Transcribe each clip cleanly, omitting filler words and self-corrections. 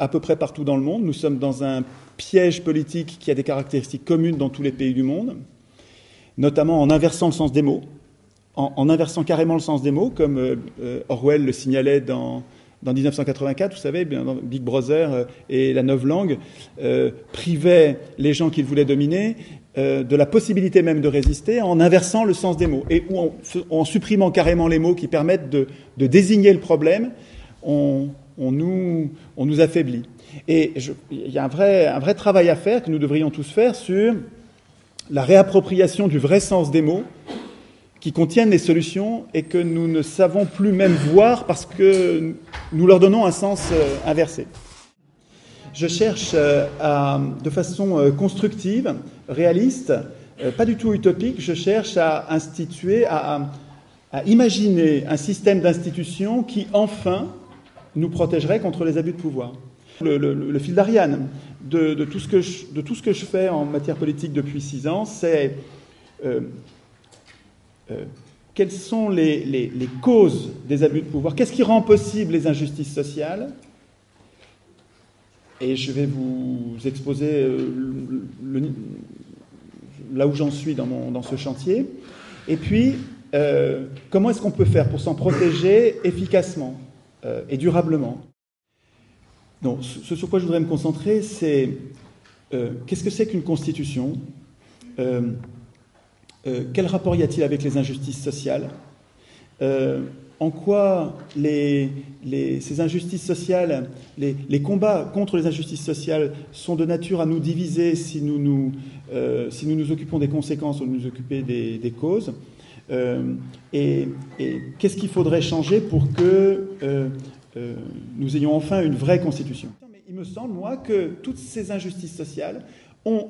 à peu près partout dans le monde. Nous sommes dans un piège politique qui a des caractéristiques communes dans tous les pays du monde, notamment en inversant le sens des mots, en inversant carrément le sens des mots, comme Orwell le signalait dans 1984, vous savez, dans Big Brother et la novlangue, privait les gens qu'il voulait dominer de la possibilité même de résister en inversant le sens des mots. Et en supprimant carrément les mots qui permettent de désigner le problème, on nous affaiblit. Et il y a un vrai travail à faire, que nous devrions tous faire, sur la réappropriation du vrai sens des mots qui contiennent les solutions et que nous ne savons plus même voir parce que nous leur donnons un sens inversé. Je cherche de façon constructive, réaliste, pas du tout utopique, je cherche à instituer, à imaginer un système d'institutions qui, enfin, nous protégerait contre les abus de pouvoir. Le fil d'Ariane de tout ce que je fais en matière politique depuis 6 ans, c'est quelles sont les causes des abus de pouvoir, qu'est-ce qui rend possible les injustices sociales. Et je vais vous exposer là où j'en suis dans ce chantier. Et puis, comment est-ce qu'on peut faire pour s'en protéger efficacement et durablement. Donc, ce sur quoi je voudrais me concentrer, c'est qu'est-ce que c'est qu'une constitution ? Quel rapport y a-t-il avec les injustices sociales ? En quoi ces injustices sociales, les combats contre les injustices sociales sont de nature à nous diviser si nous nous occupons des conséquences ou nous occuper des causes ? Et qu'est-ce qu'il faudrait changer pour que nous ayons enfin une vraie constitution ? Mais il me semble, moi, que toutes ces injustices sociales ont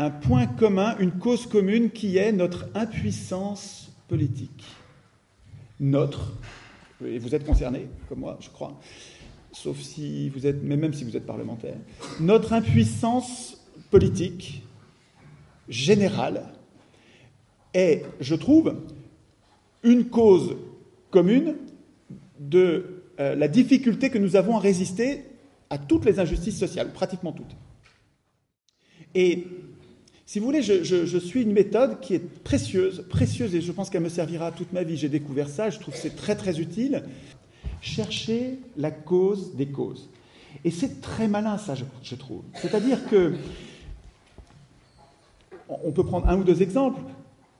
un point commun, une cause commune qui est notre impuissance politique. Et vous êtes concernés, comme moi, je crois, sauf si vous êtes, mais même si vous êtes parlementaire, notre impuissance politique générale est, je trouve, une cause commune de la difficulté que nous avons à résister à toutes les injustices sociales, pratiquement toutes. Et si vous voulez, je suis une méthode qui est précieuse, et je pense qu'elle me servira toute ma vie. J'ai découvert ça, je trouve que c'est très très utile. Chercher la cause des causes. Et c'est très malin ça, je trouve. C'est-à-dire que, on peut prendre 1 ou 2 exemples,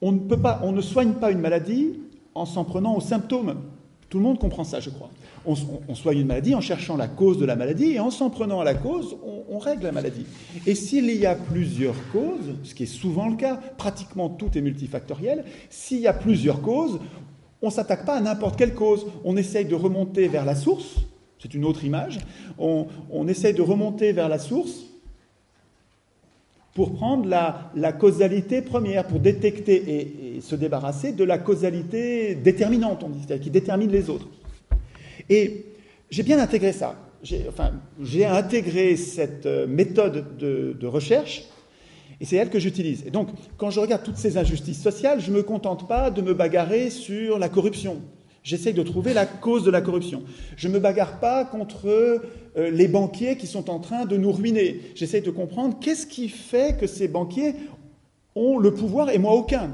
on ne soigne pas une maladie en s'en prenant aux symptômes. Tout le monde comprend ça, je crois. On soigne une maladie en cherchant la cause de la maladie, et en s'en prenant à la cause, on règle la maladie. Et s'il y a plusieurs causes, ce qui est souvent le cas, pratiquement tout est multifactoriel, s'il y a plusieurs causes, on ne s'attaque pas à n'importe quelle cause. On essaye de remonter vers la source, c'est une autre image, on essaye de remonter vers la source pour prendre la causalité première, pour détecter et se débarrasser de la causalité déterminante, on dit, c'est-à-dire qui détermine les autres. Et j'ai bien intégré ça. J'ai intégré cette méthode de recherche, et c'est elle que j'utilise. Et donc, quand je regarde toutes ces injustices sociales, je ne me contente pas de me bagarrer sur la corruption. J'essaye de trouver la cause de la corruption. Je ne me bagarre pas contre les banquiers qui sont en train de nous ruiner. J'essaye de comprendre qu'est-ce qui fait que ces banquiers ont le pouvoir et moi aucun.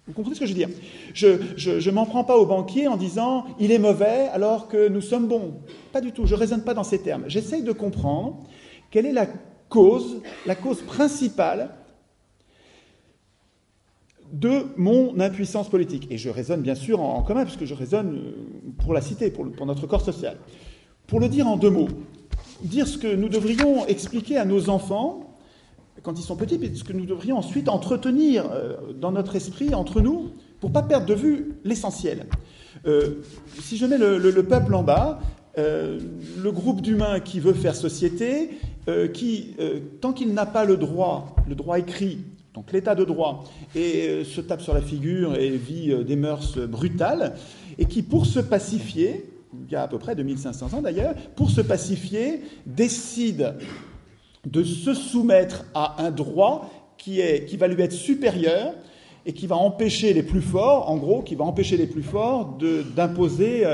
Vous comprenez ce que je veux dire ? Je ne m'en prends pas aux banquiers en disant « il est mauvais alors que nous sommes bons ». Pas du tout, je ne raisonne pas dans ces termes. J'essaye de comprendre quelle est la cause principale de mon impuissance politique. Et je raisonne bien sûr en commun, puisque je raisonne pour la cité, pour notre corps social. Pour le dire en 2 mots, dire ce que nous devrions expliquer à nos enfants quand ils sont petits, et ce que nous devrions ensuite entretenir dans notre esprit, entre nous, pour ne pas perdre de vue l'essentiel. Si je mets le peuple en bas, le groupe d'humains qui veut faire société, qui, tant qu'il n'a pas le droit écrit, donc l'état de droit, et se tape sur la figure et vit des mœurs brutales, et qui, pour se pacifier, il y a à peu près 2500 ans d'ailleurs, pour se pacifier, décide de se soumettre à un droit qui va lui être supérieur et qui va empêcher les plus forts, d'imposer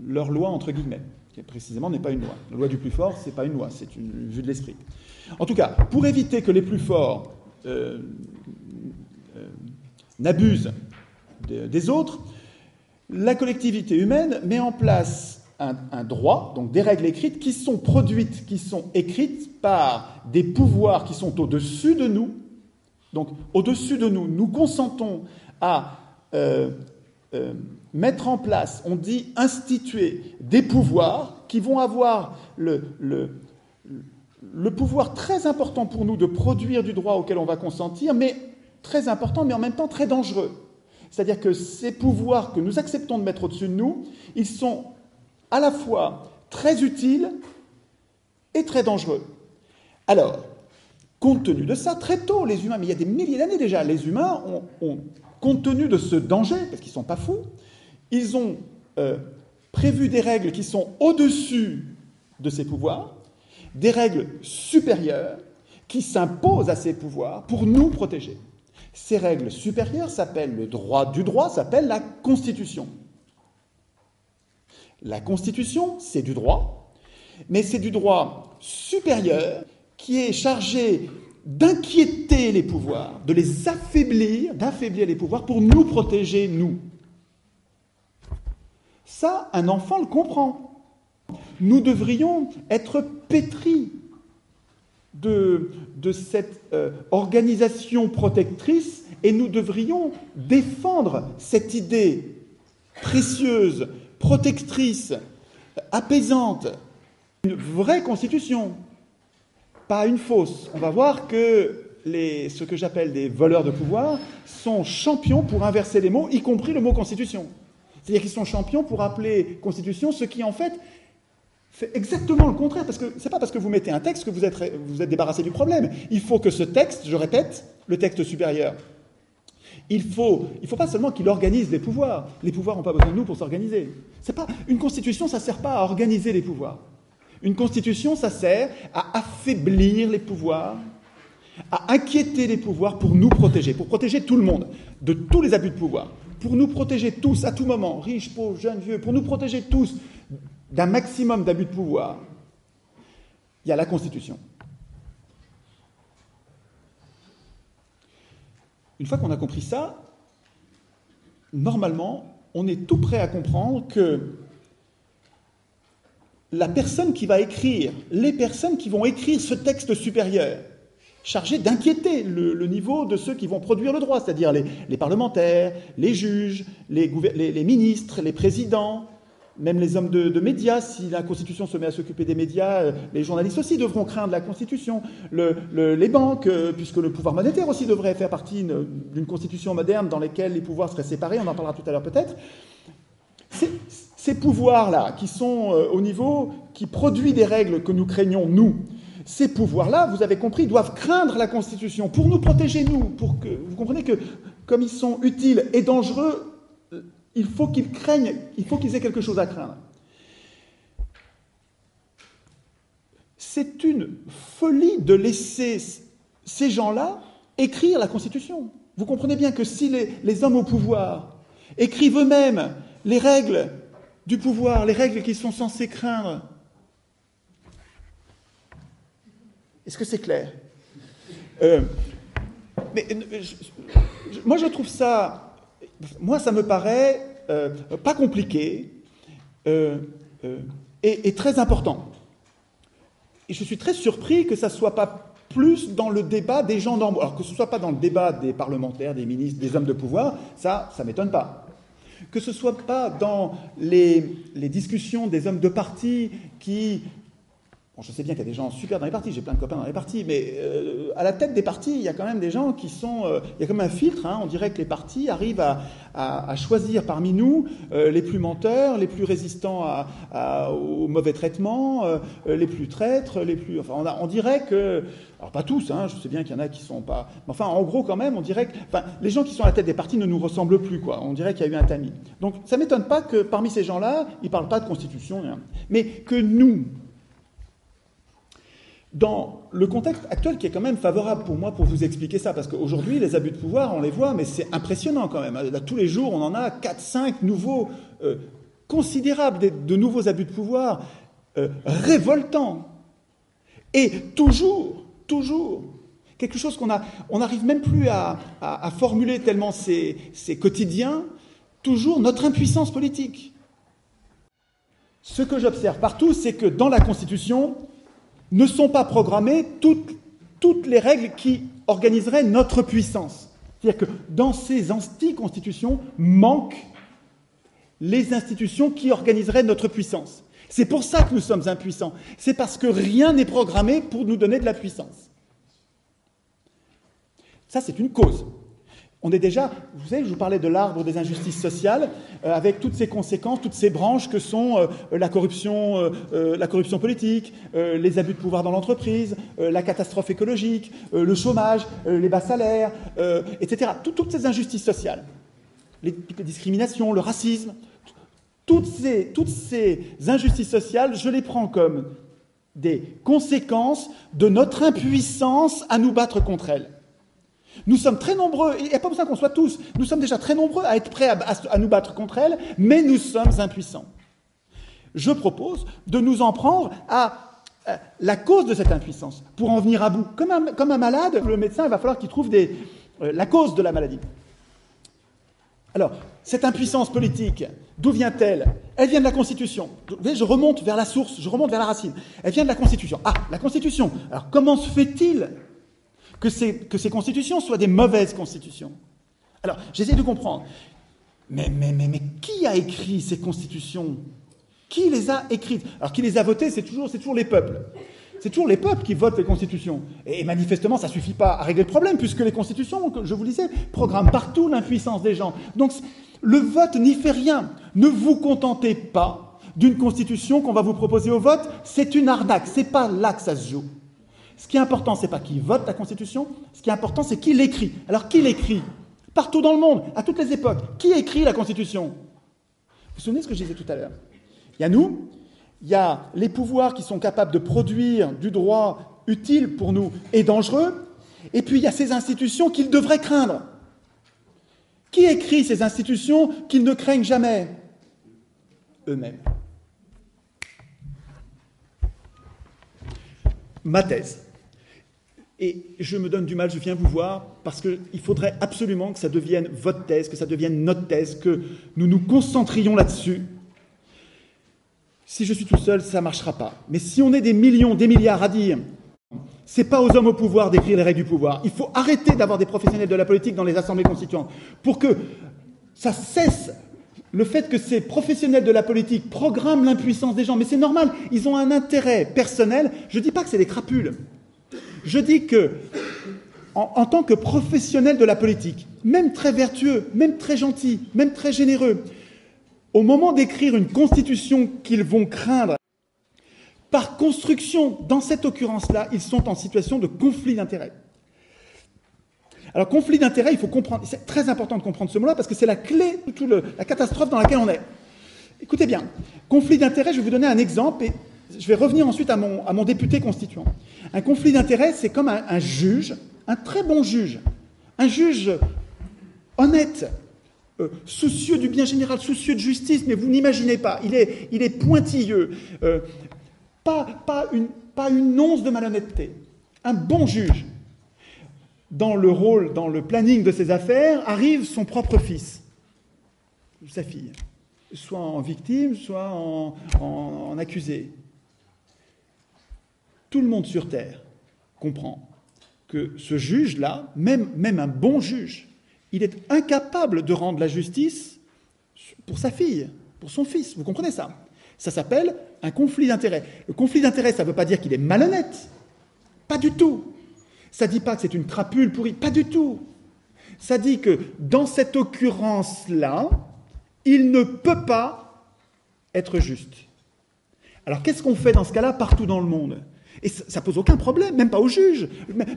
leurs lois, entre guillemets. qui précisément n'est pas une loi. La loi du plus fort, c'est pas une loi, c'est une vue de l'esprit. En tout cas, pour éviter que les plus forts n'abusent des autres, la collectivité humaine met en place un droit, donc des règles écrites qui sont produites, qui sont écrites par des pouvoirs qui sont au-dessus de nous. Donc, au-dessus de nous, nous consentons à mettre en place, on dit instituer des pouvoirs qui vont avoir le pouvoir très important pour nous de produire du droit auquel on va consentir, mais très important, mais en même temps très dangereux. C'est-à-dire que ces pouvoirs que nous acceptons de mettre au-dessus de nous, ils sont à la fois très utiles et très dangereux. Alors, compte tenu de ça, très tôt, les humains, mais il y a des milliers d'années déjà, les humains ont compte tenu de ce danger, parce qu'ils ne sont pas fous, ils ont prévu des règles qui sont au-dessus de ces pouvoirs, des règles supérieures qui s'imposent à ces pouvoirs pour nous protéger. Ces règles supérieures s'appellent le droit du droit, s'appellent la Constitution. La Constitution, c'est du droit, mais c'est du droit supérieur qui est chargé d'inquiéter les pouvoirs, de les affaiblir, d'affaiblir les pouvoirs pour nous protéger, nous. Ça, un enfant le comprend. Nous devrions être pétris de cette organisation protectrice et nous devrions défendre cette idée précieuse, protectrice, apaisante, une vraie constitution, pas une fausse. On va voir que ce que j'appelle des voleurs de pouvoir sont champions pour inverser les mots, y compris le mot constitution. C'est-à-dire qu'ils sont champions pour appeler constitution ce qui en fait exactement le contraire, parce que c'est pas parce que vous mettez un texte que vous êtes débarrassé du problème. Il faut que ce texte, je répète, le texte supérieur, il faut pas seulement qu'il organise les pouvoirs. Les pouvoirs n'ont pas besoin de nous pour s'organiser. Une constitution, ça ne sert pas à organiser les pouvoirs. Une constitution, ça sert à affaiblir les pouvoirs, à inquiéter les pouvoirs pour nous protéger, pour protéger tout le monde de tous les abus de pouvoir, pour nous protéger tous, à tout moment, riches, pauvres, jeunes, vieux, pour nous protéger tous d'un maximum d'abus de pouvoir. Il y a la Constitution. Une fois qu'on a compris ça, normalement, on est tout prêt à comprendre que la personne qui va écrire, les personnes qui vont écrire ce texte supérieur, chargé d'inquiéter le niveau de ceux qui vont produire le droit, c'est-à-dire les parlementaires, les juges, les ministres, les présidents, même les hommes de médias, si la Constitution se met à s'occuper des médias, les journalistes aussi devront craindre la Constitution, les banques, puisque le pouvoir monétaire aussi devrait faire partie d'une Constitution moderne dans laquelle les pouvoirs seraient séparés, on en parlera tout à l'heure peut-être. Ces pouvoirs-là, qui sont au niveau, qui produit des règles que nous craignons, nous, ces pouvoirs-là, vous avez compris, doivent craindre la Constitution pour nous protéger, nous, pour que vous comprenez que, comme ils sont utiles et dangereux, il faut qu'ils craignent, il faut qu'ils aient quelque chose à craindre. C'est une folie de laisser ces gens-là écrire la Constitution. Vous comprenez bien que si les hommes au pouvoir écrivent eux-mêmes les règles du pouvoir, les règles qu'ils sont censés craindre, est-ce que c'est clair ? Moi, je trouve ça... Moi, ça me paraît pas compliqué et très important. Et je suis très surpris que ça ne soit pas plus dans le débat des gens d'en bas. Alors que ce ne soit pas dans le débat des parlementaires, des ministres, des hommes de pouvoir, ça ne m'étonne pas. Que ce ne soit pas dans les discussions des hommes de parti qui... Bon, je sais bien qu'il y a des gens super dans les partis, j'ai plein de copains dans les partis, mais à la tête des partis, il y a quand même des gens qui sont... il y a comme un filtre, hein, on dirait que les partis arrivent à choisir parmi nous les plus menteurs, les plus résistants au mauvais traitement, les plus traîtres, les plus... Enfin, on dirait que... Alors pas tous, hein, je sais bien qu'il y en a qui sont pas... Mais enfin, en gros, quand même, on dirait que... Enfin, les gens qui sont à la tête des partis ne nous ressemblent plus, quoi. On dirait qu'il y a eu un tamis. Donc, ça ne m'étonne pas que parmi ces gens-là, ils ne parlent pas de constitution, rien. Mais que nous... Dans le contexte actuel qui est quand même favorable pour moi pour vous expliquer ça, parce qu'aujourd'hui, les abus de pouvoir, on les voit, mais c'est impressionnant quand même. Là, tous les jours, on en a 4-5 nouveaux, considérables de nouveaux abus de pouvoir. révoltant. Et toujours, quelque chose on n'arrive même plus à formuler tellement c'est quotidien, toujours notre impuissance politique. Ce que j'observe partout, c'est que dans la Constitution ne sont pas programmées toutes les règles qui organiseraient notre puissance. C'est-à-dire que dans ces anti-constitutions manquent les institutions qui organiseraient notre puissance. C'est pour ça que nous sommes impuissants. C'est parce que rien n'est programmé pour nous donner de la puissance. Ça, c'est une cause. On est déjà, vous savez, je vous parlais de l'arbre des injustices sociales, avec toutes ces conséquences, toutes ces branches que sont la corruption politique, les abus de pouvoir dans l'entreprise, la catastrophe écologique, le chômage, les bas salaires, etc. Toutes ces injustices sociales, les discriminations, le racisme, toutes ces injustices sociales, je les prends comme des conséquences de notre impuissance à nous battre contre elles. Nous sommes très nombreux, et il n'y a pas besoin qu'on soit tous, nous sommes déjà très nombreux à être prêts à nous battre contre elles, mais nous sommes impuissants. Je propose de nous en prendre à la cause de cette impuissance, pour en venir à bout. Comme un malade, le médecin, il va falloir qu'il trouve la cause de la maladie. Alors, cette impuissance politique, d'où vient-elle ? Elle vient de la Constitution. Vous voyez, je remonte vers la source, je remonte vers la racine. Elle vient de la Constitution. Ah, la Constitution. Alors, comment se fait-il que ces constitutions soient des mauvaises constitutions ? Alors, j'essaie de comprendre. Mais qui a écrit ces constitutions ? Qui les a écrites ? Alors, qui les a votées, c'est toujours les peuples. C'est toujours les peuples qui votent les constitutions. Et manifestement, ça ne suffit pas à régler le problème, puisque les constitutions, comme je vous le disais, programment partout l'impuissance des gens. Donc, le vote n'y fait rien. Ne vous contentez pas d'une constitution qu'on va vous proposer au vote. C'est une arnaque. Ce n'est pas là que ça se joue. Ce qui est important, ce n'est pas qui vote la Constitution. Ce qui est important, c'est qui l'écrit. Alors, qui l'écrit ? Partout dans le monde, à toutes les époques. Qui écrit la Constitution ? Vous vous souvenez de ce que je disais tout à l'heure ? Il y a nous. Il y a les pouvoirs qui sont capables de produire du droit utile pour nous et dangereux, et puis il y a ces institutions qu'ils devraient craindre. Qui écrit ces institutions qu'ils ne craignent jamais ? Eux-mêmes. Ma thèse. Et je me donne du mal, je viens vous voir, parce qu'il faudrait absolument que ça devienne votre thèse, que ça devienne notre thèse, que nous nous concentrions là-dessus. Si je suis tout seul, ça ne marchera pas. Mais si on est des millions, des milliards à dire, c'est pas aux hommes au pouvoir d'écrire les règles du pouvoir. Il faut arrêter d'avoir des professionnels de la politique dans les assemblées constituantes pour que ça cesse le fait que ces professionnels de la politique programment l'impuissance des gens. Mais c'est normal, ils ont un intérêt personnel. Je ne dis pas que c'est des crapules. Je dis que, en tant que professionnels de la politique, même très vertueux, même très gentils, même très généreux, au moment d'écrire une constitution qu'ils vont craindre, par construction, dans cette occurrence-là, ils sont en situation de conflit d'intérêts. Alors, conflit d'intérêts, il faut comprendre, c'est très important de comprendre ce mot-là, parce que c'est la clé de toute la catastrophe dans laquelle on est. Écoutez bien, conflit d'intérêts, je vais vous donner un exemple, et je vais revenir ensuite à mon député constituant. Un conflit d'intérêts, c'est comme un juge, un très bon juge, un juge honnête, soucieux du bien général, soucieux de justice, mais vous n'imaginez pas, il est pointilleux, pas une once de malhonnêteté. Un bon juge, dans le planning de ses affaires, arrive son propre fils, sa fille, soit en victime, soit en accusé. Tout le monde sur Terre comprend que ce juge-là, même un bon juge, il est incapable de rendre la justice pour sa fille, pour son fils. Vous comprenez ça ? Ça s'appelle un conflit d'intérêts. Le conflit d'intérêts, ça ne veut pas dire qu'il est malhonnête. Pas du tout. Ça ne dit pas que c'est une crapule pourrie. Pas du tout. Ça dit que dans cette occurrence-là, il ne peut pas être juste. Alors qu'est-ce qu'on fait dans ce cas-là partout dans le monde ? Et ça pose aucun problème, même pas au juge.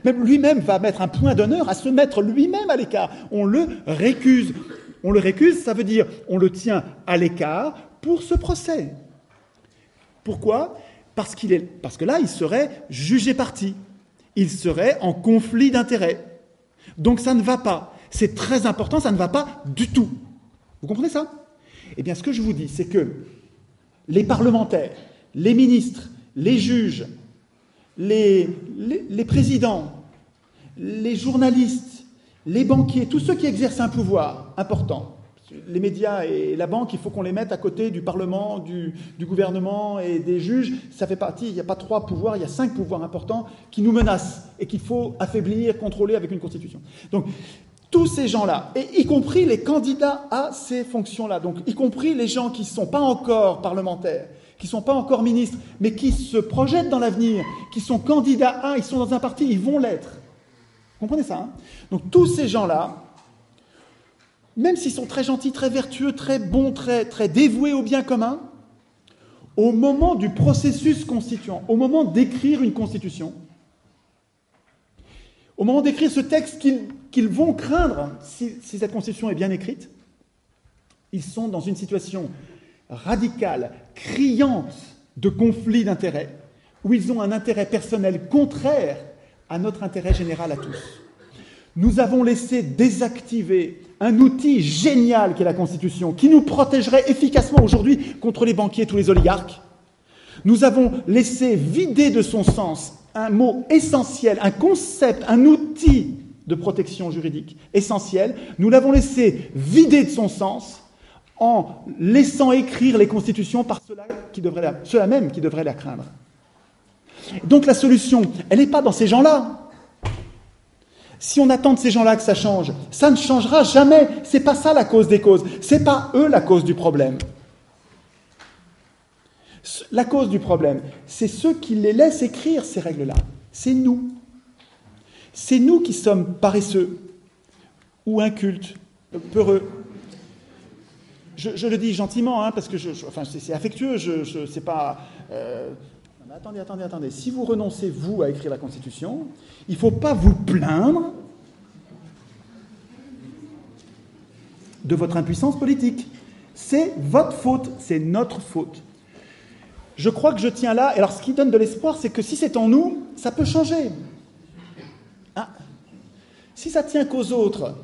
Même lui-même va mettre un point d'honneur à se mettre lui-même à l'écart. On le récuse. On le récuse, ça veut dire on le tient à l'écart pour ce procès. Pourquoi ? Parce que là, il serait jugé parti. Il serait en conflit d'intérêts. Donc ça ne va pas. C'est très important, ça ne va pas du tout. Vous comprenez ça ? Eh bien, ce que je vous dis, c'est que les parlementaires, les ministres, les juges, les présidents, les journalistes, les banquiers, tous ceux qui exercent un pouvoir important. Les médias et la banque, il faut qu'on les mette à côté du Parlement, du gouvernement et des juges. Ça fait partie, il n'y a pas 3 pouvoirs, il y a 5 pouvoirs importants qui nous menacent et qu'il faut affaiblir, contrôler avec une constitution. Donc, tous ces gens-là, et y compris les candidats à ces fonctions-là, donc y compris les gens qui ne sont pas encore parlementaires, qui ne sont pas encore ministres, mais qui se projettent dans l'avenir, qui sont candidats à, ils sont dans un parti, ils vont l'être. Vous comprenez ça, hein? Donc tous ces gens-là, même s'ils sont très gentils, très vertueux, très bons, très dévoués au bien commun, au moment du processus constituant, au moment d'écrire une constitution, au moment d'écrire ce texte qu'ils vont craindre si cette constitution est bien écrite, ils sont dans une situation radicale, criante de conflit d'intérêts, où ils ont un intérêt personnel contraire à notre intérêt général à tous. Nous avons laissé désactiver un outil génial qu'est la Constitution, qui nous protégerait efficacement aujourd'hui contre les banquiers et tous les oligarques. Nous avons laissé vider de son sens un mot essentiel, un concept, un outil de protection juridique essentiel. Nous l'avons laissé vider de son sens en laissant écrire les constitutions par ceux-là même qui devraient la craindre. Donc la solution, elle n'est pas dans ces gens-là. Si on attend de ces gens-là que ça change, ça ne changera jamais. C'est pas ça la cause des causes. C'est pas eux la cause du problème. La cause du problème, c'est ceux qui les laissent écrire ces règles-là. C'est nous. C'est nous qui sommes paresseux ou incultes, peureux. Je le dis gentiment, hein, parce que c'est affectueux. C'est pas. Attendez. Si vous renoncez, vous, à écrire la Constitution, il ne faut pas vous plaindre de votre impuissance politique. C'est votre faute, c'est notre faute. Je crois que je tiens là. Alors, ce qui donne de l'espoir, c'est que si c'est en nous, ça peut changer. Ah. Si ça tient qu'aux autres,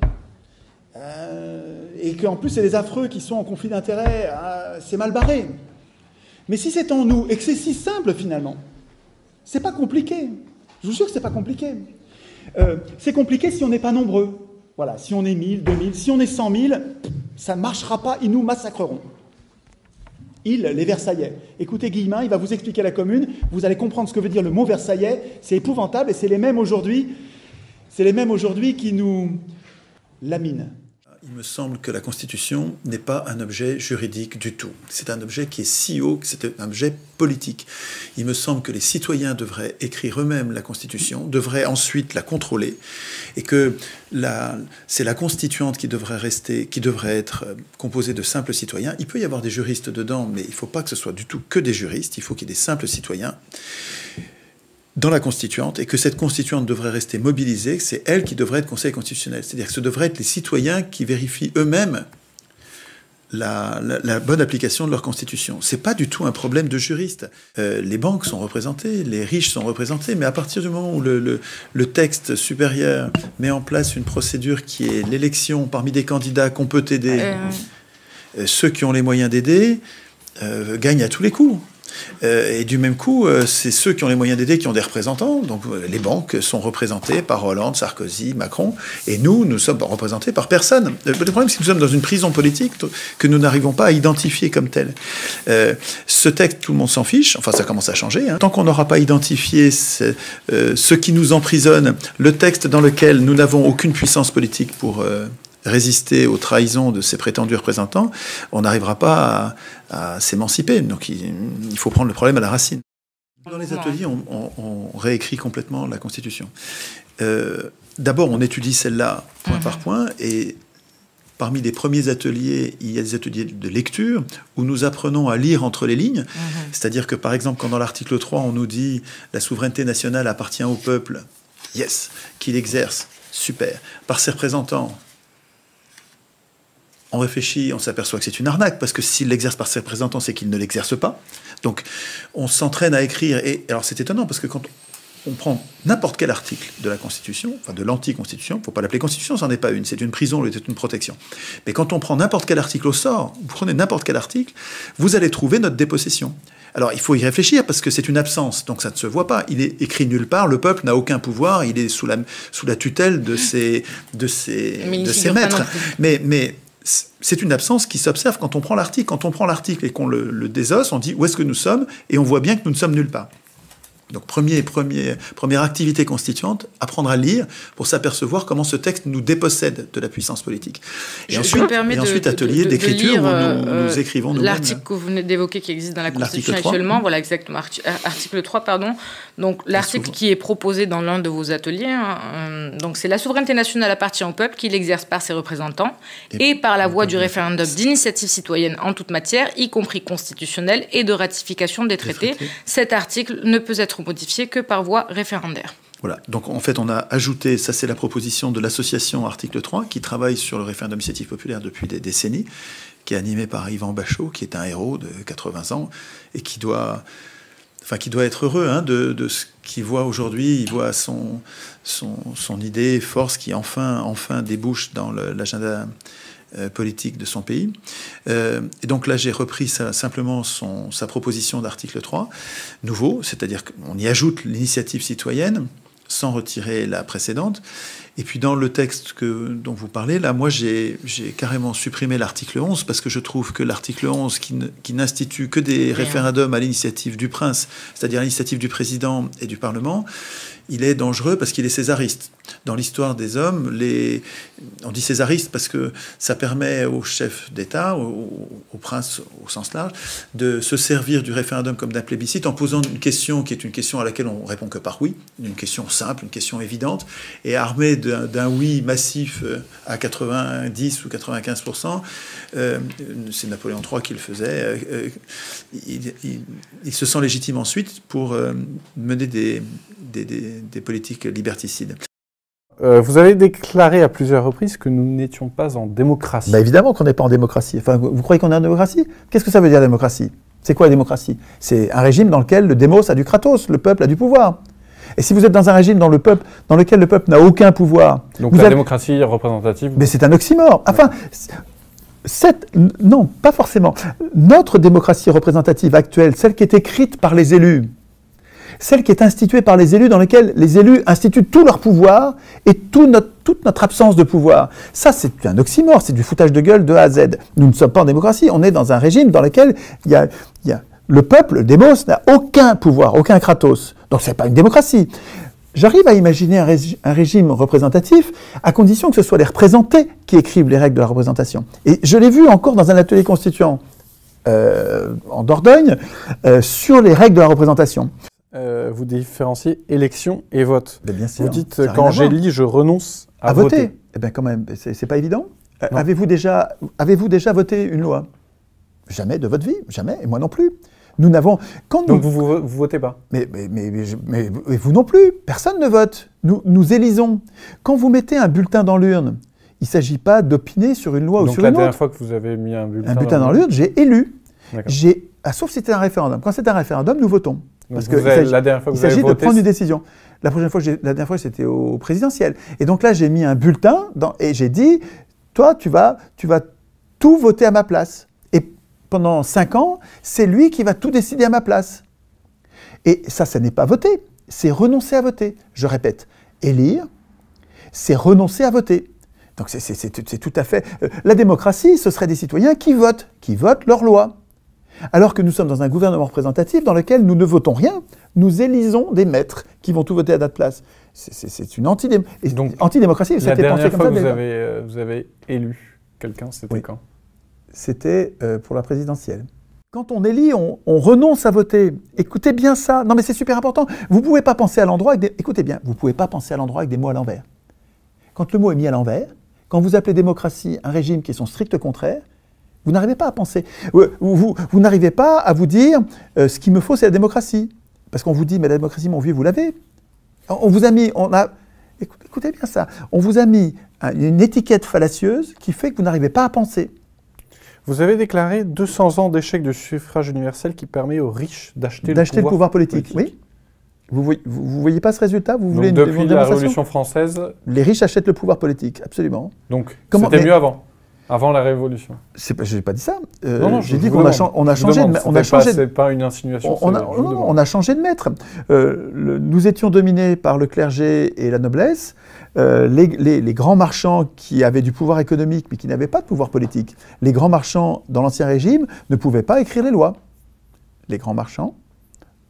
et qu'en plus, c'est des affreux qui sont en conflit d'intérêts, c'est mal barré. Mais si c'est en nous, et que c'est si simple finalement, c'est pas compliqué. Je vous jure que c'est pas compliqué. C'est compliqué si on n'est pas nombreux. Voilà, si on est 1000, 2000, si on est 100 000, ça ne marchera pas, ils nous massacreront. Les Versaillais. Écoutez Guillemin, il va vous expliquer la Commune, vous allez comprendre ce que veut dire le mot Versaillais, c'est épouvantable, et c'est les mêmes aujourd'hui qui nous laminent. Il me semble que la Constitution n'est pas un objet juridique du tout. C'est un objet qui est si haut que c'est un objet politique. Il me semble que les citoyens devraient écrire eux-mêmes la Constitution, devraient ensuite la contrôler, et que c'est la constituante qui devrait être composée de simples citoyens. Il peut y avoir des juristes dedans, mais il ne faut pas que ce soit du tout que des juristes, il faut qu'il y ait des simples citoyens dans la constituante, et que cette constituante devrait rester mobilisée, c'est elle qui devrait être Conseil constitutionnel. C'est-à-dire que ce devrait être les citoyens qui vérifient eux-mêmes la bonne application de leur constitution. C'est pas du tout un problème de juristes. Les banques sont représentées, les riches sont représentés, mais à partir du moment où le texte supérieur met en place une procédure qui est l'élection parmi des candidats qu'on peut aider, ceux qui ont les moyens d'aider gagnent à tous les coups. Et du même coup, c'est ceux qui ont les moyens d'aider qui ont des représentants. Donc les banques sont représentées par Hollande, Sarkozy, Macron, et nous sommes représentés par personne. Le problème, c'est que nous sommes dans une prison politique que nous n'arrivons pas à identifier comme telle. Ce texte, tout le monde s'en fiche. Enfin, ça commence à changer. Hein. Tant qu'on n'aura pas identifié ce qui nous emprisonne, le texte dans lequel nous n'avons aucune puissance politique pour résister aux trahisons de ces prétendus représentants, on n'arrivera pas à s'émanciper. Donc il faut prendre le problème à la racine. Dans les ateliers, on réécrit complètement la Constitution. D'abord, on étudie celle-là point par point, et parmi les premiers ateliers, il y a des ateliers de lecture où nous apprenons à lire entre les lignes. C'est-à-dire que, par exemple, quand dans l'article 3, on nous dit « la souveraineté nationale appartient au peuple », yes, qu'il exerce, super, par ses représentants. On réfléchit, on s'aperçoit que c'est une arnaque, parce que s'il l'exerce par ses représentants, c'est qu'il ne l'exerce pas. Donc, on s'entraîne à écrire. Et alors, c'est étonnant, parce que quand on prend n'importe quel article de la Constitution, enfin de l'anti-Constitution, il ne faut pas l'appeler Constitution, c'en est pas une, c'est une prison, c'est une protection. Mais quand on prend n'importe quel article au sort, vous prenez n'importe quel article, vous allez trouver notre dépossession. Alors, il faut y réfléchir parce que c'est une absence, donc ça ne se voit pas. Il est écrit nulle part, le peuple n'a aucun pouvoir, il est sous la tutelle de ses maîtres. Mais c'est une absence qui s'observe quand on prend l'article. Quand on prend l'article et qu'on le désosse, on dit où est-ce que nous sommes, et on voit bien que nous ne sommes nulle part. Donc, première activité constituante, apprendre à lire pour s'apercevoir comment ce texte nous dépossède de la puissance politique. Et ensuite atelier d'écriture où nous écrivons nous-mêmes. L'article que vous venez d'évoquer qui existe dans la Constitution actuellement, voilà exactement, article 3, pardon. Donc, l'article qui est proposé dans l'un de vos ateliers, donc c'est la souveraineté nationale appartient au peuple qui l'exerce par ses représentants et par la voie du référendum d'initiative citoyenne en toute matière, y compris constitutionnelle et de ratification des traités. Cet article ne peut être modifié que par voie référendaire. Voilà, donc en fait on a ajouté, ça c'est la proposition de l'association Article 3, qui travaille sur le référendum d'initiative populaire depuis des décennies, qui est animé par Yvan Bachot, qui est un héros de 80 ans, et qui doit être heureux de ce qu'il voit aujourd'hui. Il voit son idée, force, qui enfin débouche dans l'agenda politique de son pays. Et donc là, j'ai repris simplement sa proposition d'article 3, nouveau, c'est-à-dire qu'on y ajoute l'initiative citoyenne, sans retirer la précédente. Et puis dans le texte dont vous parlez, là, moi, j'ai carrément supprimé l'article 11, parce que je trouve que l'article 11, qui n'institue que des référendums à l'initiative du prince, c'est-à-dire à l'initiative du président et du Parlement, il est dangereux parce qu'il est césariste. Dans l'histoire des hommes, on dit césariste parce que ça permet aux chefs d'État, aux princes au sens large, de se servir du référendum comme d'un plébiscite en posant une question qui est une question à laquelle on répond que par oui, une question simple, une question évidente, et armé d'un oui massif à 90 ou 95%, c'est Napoléon III qui le faisait, il se sent légitime ensuite pour mener des politiques liberticides. Vous avez déclaré à plusieurs reprises que nous n'étions pas en démocratie. Bah évidemment qu'on n'est pas en démocratie. Enfin, vous croyez qu'on est en démocratie? Qu'est-ce que ça veut dire, démocratie? C'est quoi la démocratie? C'est un régime dans lequel le démos a du kratos, le peuple a du pouvoir. Et si vous êtes dans un régime dans lequel le peuple n'a aucun pouvoir... Donc la démocratie représentative... Mais c'est un oxymore. Enfin, non, pas forcément. Notre démocratie représentative actuelle, celle qui est écrite par les élus, celle qui est instituée par les élus, dans laquelle les élus instituent tout leur pouvoir et toute notre absence de pouvoir. Ça, c'est un oxymore, c'est du foutage de gueule de A à Z. Nous ne sommes pas en démocratie, on est dans un régime dans lequel il y a le peuple, le démos, n'a aucun pouvoir, aucun kratos. Donc ce n'est pas une démocratie. J'arrive à imaginer un régime représentatif à condition que ce soit les représentés qui écrivent les règles de la représentation. Et je l'ai vu encore dans un atelier constituant en Dordogne sur les règles de la représentation. Vous différenciez élection et vote. Bien sûr, vous dites quand j'élis, je renonce à voter. Eh bien quand même, c'est pas évident. Avez-vous déjà voté une loi? Jamais de votre vie, jamais, et moi non plus. Nous n'avons. Donc vous votez pas? Mais vous non plus. Personne ne vote. Nous élisons. Quand vous mettez un bulletin dans l'urne, il ne s'agit pas d'opiner sur une loi ou sur une autre. Donc la dernière fois que vous avez mis un bulletin dans l'urne, j'ai élu. Sauf si c'était un référendum. Quand c'est un référendum, nous votons. Parce que il s'agit de prendre une décision. La dernière fois, c'était au présidentiel. Et donc là, j'ai mis un bulletin et j'ai dit, toi, tu vas tout voter à ma place. Et pendant 5 ans, c'est lui qui va tout décider à ma place. Et ça n'est pas voter, c'est renoncer à voter. Je répète, élire, c'est renoncer à voter. Donc c'est tout à fait... La démocratie, ce serait des citoyens qui votent leurs lois. Alors que nous sommes dans un gouvernement représentatif dans lequel nous ne votons rien, nous élisons des maîtres qui vont tout voter à notre place. C'est une antidémocratie. La dernière fois que vous avez élu quelqu'un, c'était quand? C'était pour la présidentielle. Quand on élit, on renonce à voter. Écoutez bien ça. Non mais c'est super important. Vous ne pouvez pas penser à l'endroit avec Écoutez bien, vous ne pouvez pas penser à l'endroit avec des mots à l'envers. Quand le mot est mis à l'envers, quand vous appelez démocratie un régime qui est son strict contraire, vous n'arrivez pas à penser. Vous n'arrivez pas à vous dire ce qu'il me faut, c'est la démocratie. Parce qu'on vous dit, mais la démocratie, mon vieux, vous l'avez. Écoutez bien ça. On vous a mis une étiquette fallacieuse qui fait que vous n'arrivez pas à penser. Vous avez déclaré 200 ans d'échec du suffrage universel qui permet aux riches d'acheter le pouvoir politique. Oui. Vous voyez pas ce résultat? Vous voulez depuis la Révolution française, les riches achètent le pouvoir politique, absolument. Donc c'était mieux avant la Révolution. Je n'ai pas dit ça. J'ai dit qu'on a changé de... C'est pas une insinuation. On a changé de maître. Nous étions dominés par le clergé et la noblesse. Les grands marchands qui avaient du pouvoir économique mais qui n'avaient pas de pouvoir politique. Les grands marchands dans l'Ancien Régime ne pouvaient pas écrire les lois. Les grands marchands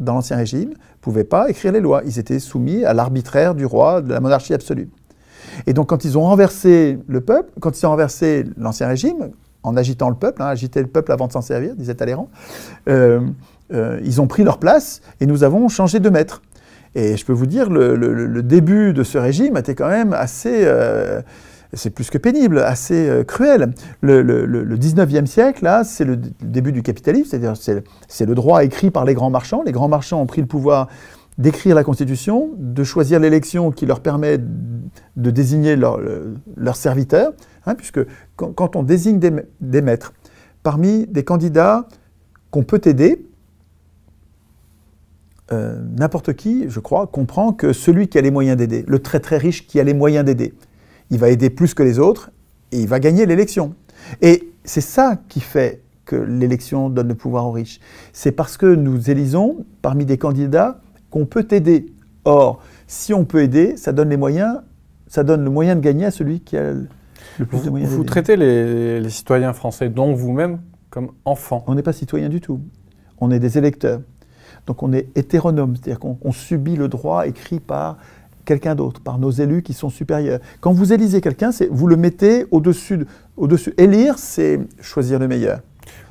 dans l'Ancien Régime ne pouvaient pas écrire les lois. Ils étaient soumis à l'arbitraire du roi, de la monarchie absolue. Et donc quand ils ont renversé le peuple, quand ils ont renversé l'Ancien Régime, en agitant le peuple, agiter le peuple avant de s'en servir, disait Talleyrand, ils ont pris leur place et nous avons changé de maître. Et je peux vous dire, le début de ce régime était quand même assez, c'est plus que pénible, assez cruel. Le 19e siècle, là, c'est le début du capitalisme, c'est-à-dire c'est le droit écrit par les grands marchands. Les grands marchands ont pris le pouvoir d'écrire la Constitution, de choisir l'élection qui leur permet de désigner leurs serviteurs, puisque quand on désigne des maîtres, parmi des candidats qu'on peut aider, n'importe qui, je crois, comprend que celui qui a les moyens d'aider, le très très riche qui a les moyens d'aider, il va aider plus que les autres et il va gagner l'élection. Et c'est ça qui fait que l'élection donne le pouvoir aux riches. C'est parce que nous élisons parmi des candidats qu'on peut aider. Or, si on peut aider, ça donne les moyens, ça donne le moyen de gagner à celui qui a le plus de moyens d'aider. Vous traitez les citoyens français, dont vous-même, comme enfants. On n'est pas citoyens du tout. On est des électeurs. Donc on est hétéronome, c'est-à-dire qu'on subit le droit écrit par quelqu'un d'autre, par nos élus qui sont supérieurs. Quand vous élisez quelqu'un, vous le mettez au-dessus. Élire, c'est choisir le meilleur.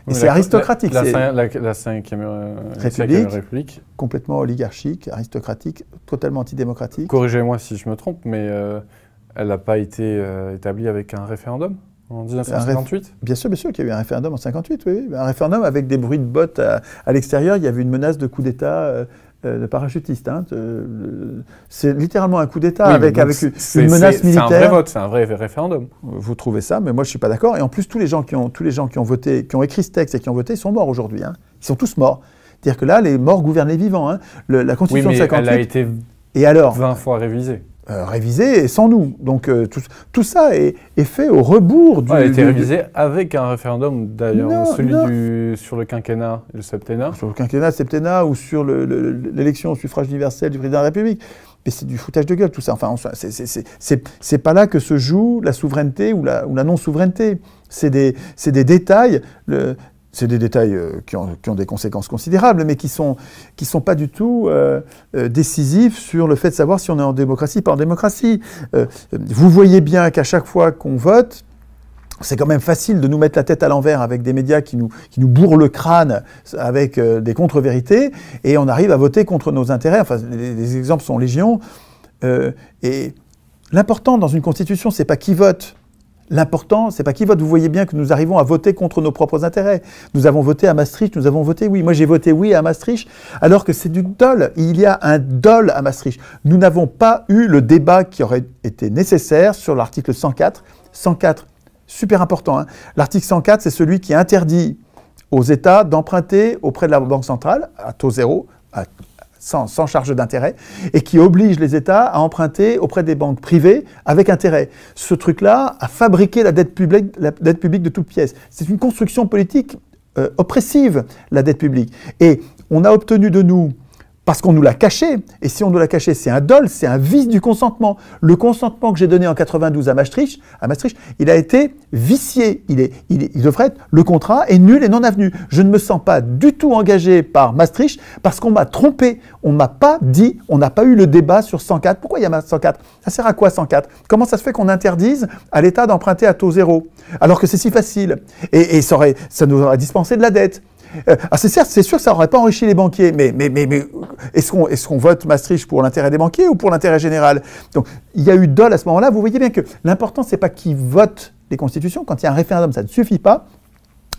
Et c'est aristocratique. La 5e République. Complètement oligarchique, aristocratique, totalement antidémocratique. Corrigez-moi si je me trompe, mais elle n'a pas été établie avec un référendum en 1958 ? Bien sûr qu'il y a eu un référendum en 1958, oui. Un référendum avec des bruits de bottes à l'extérieur. Il y avait une menace de coup d'État de parachutistes. C'est littéralement un coup d'État avec une menace militaire. C'est un vrai vote, c'est un vrai référendum. Vous trouvez ça, mais moi je ne suis pas d'accord. Et en plus, tous les gens qui ont voté, qui ont écrit ce texte et qui ont voté, sont morts aujourd'hui. Ils sont tous morts. C'est-à-dire que là, les morts gouvernent les vivants. La Constitution de 1958... elle a été 20 fois révisée. Révisée sans nous. Donc tout ça est fait au rebours du... Elle a été révisée avec un référendum d'ailleurs, sur le quinquennat et le septennat. Sur le quinquennat, le septennat ou sur l'élection au suffrage universel du président de la République. Mais c'est du foutage de gueule tout ça. Enfin, c'est pas là que se joue la souveraineté ou la non-souveraineté. C'est des détails... C'est des détails qui ont des conséquences considérables, mais qui sont pas du tout décisifs sur le fait de savoir si on est en démocratie, pas en démocratie. Vous voyez bien qu'à chaque fois qu'on vote, c'est quand même facile de nous mettre la tête à l'envers avec des médias qui nous bourrent le crâne avec des contre-vérités, et on arrive à voter contre nos intérêts. Enfin, les exemples sont légion. Et l'important dans une constitution, c'est pas qui vote. L'important, c'est pas qui vote. Vous voyez bien que nous arrivons à voter contre nos propres intérêts. Nous avons voté à Maastricht, nous avons voté oui. Moi, j'ai voté oui à Maastricht, alors que c'est du dol. Il y a un dol à Maastricht. Nous n'avons pas eu le débat qui aurait été nécessaire sur l'article 104. 104, super important. L'article 104, c'est celui qui interdit aux États d'emprunter auprès de la Banque centrale, à taux zéro, sans charge d'intérêt, et qui oblige les États à emprunter auprès des banques privées avec intérêt. Ce truc-là a fabriqué la dette publique de toutes pièces. C'est une construction politique oppressive, la dette publique. Et on a obtenu de nous, parce qu'on nous l'a caché, et si on nous l'a caché, c'est un dol, c'est un vice du consentement. Le consentement que j'ai donné en 92 à Maastricht, il a été vicié. Il devrait être, le contrat est nul et non avenu. Je ne me sens pas du tout engagé par Maastricht parce qu'on m'a trompé. On m'a pas dit, on n'a pas eu le débat sur 104. Pourquoi il y a 104 ? Ça sert à quoi 104 ? Comment ça se fait qu'on interdise à l'État d'emprunter à taux zéro alors que c'est si facile ? Et ça nous aurait dispensé de la dette. C'est sûr que ça n'aurait pas enrichi les banquiers, mais est-ce qu'on vote Maastricht pour l'intérêt des banquiers ou pour l'intérêt général ? Donc il y a eu dol à ce moment-là. Vous voyez bien que l'important, c'est pas qui vote les constitutions. Quand il y a un référendum, ça ne suffit pas.